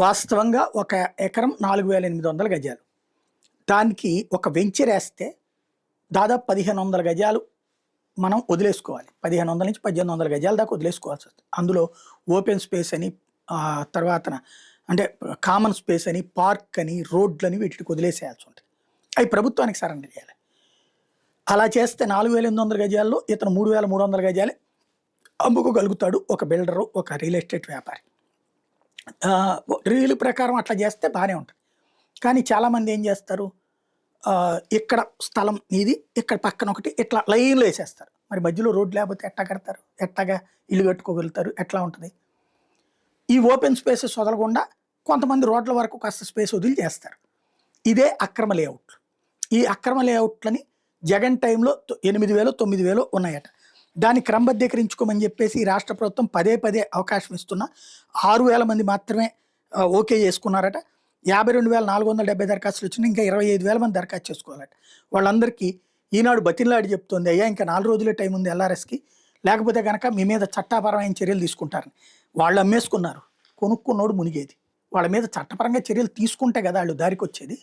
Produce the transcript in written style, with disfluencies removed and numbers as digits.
వాస్తవంగా ఒక ఎకరం 4,800 గజాలు. దానికి ఒక వెంచర్ ఏస్తే దాదాపు 1,500 గజాలు మనం వదిలేసుకోవాలి. 1,500-1,800 గజాల దాకా వదిలేసుకోవాల్సొస్తది. అందులో ఓపెన్ స్పేస్ అని తర్వాతన అంటే కామన్ స్పేస్ అని, పార్క్ అని, రోడ్లని వీటికి వదిలేసేయాల్సి ఉంటుంది. అవి ప్రభుత్వానికి సరెండర్ చేయాలి. అలా చేస్తే 4,800 గజాల్లో ఇతను 3,300 గజాలే అమ్ముకోగలుగుతాడు ఒక బిల్డరు, ఒక రియల్ ఎస్టేట్ వ్యాపారి. రీల్ ప్రకారం అట్లా చేస్తే బాగానే ఉంటుంది. కానీ చాలామంది ఏం చేస్తారు, ఇక్కడ స్థలం ఇది, ఇక్కడ పక్కన ఒకటి ఇట్లా లైన్లో వేసేస్తారు. మరి మధ్యలో రోడ్డు లేకపోతే ఎట్టా కడతారు, ఎట్టాగా ఇల్లు కట్టుకోగలుగుతారు, ఎట్లా ఉంటుంది? ఈ ఓపెన్ స్పేసెస్ వదలకుండా కొంతమంది రోడ్ల వరకు కాస్త స్పేస్ వదిలి చేస్తారు. ఇదే అక్రమ లేఅవుట్లు. ఈ అక్రమ లేఅవుట్లని జగన్ టైంలో 8,000 9,000 ఉన్నాయట. దాన్ని క్రమబద్ధీకరించుకోమని చెప్పేసి ఈ రాష్ట్ర ప్రభుత్వం పదే పదే అవకాశం ఇస్తున్నా 6,000 మంది మాత్రమే ఓకే చేసుకున్నారట. 52,470 దరఖాస్తులు వచ్చినా ఇంకా 25,000 మంది దరఖాస్తు చేసుకోవాలట. వాళ్ళందరికీ ఈనాడు బతిన్లాడి చెప్తోంది, అయ్యా ఇంకా 4 రోజులే టైం ఉంది ఎల్ఆర్ఎస్కి, లేకపోతే కనుక మీ మీద చట్టపరమైన చర్యలు తీసుకుంటారని. వాళ్ళు అమ్మేసుకున్నారు, కొనుక్కున్నోడు మునిగేది. వాళ్ళ మీద చట్టపరంగా చర్యలు తీసుకుంటే కదా వాళ్ళు దారికి వచ్చేది.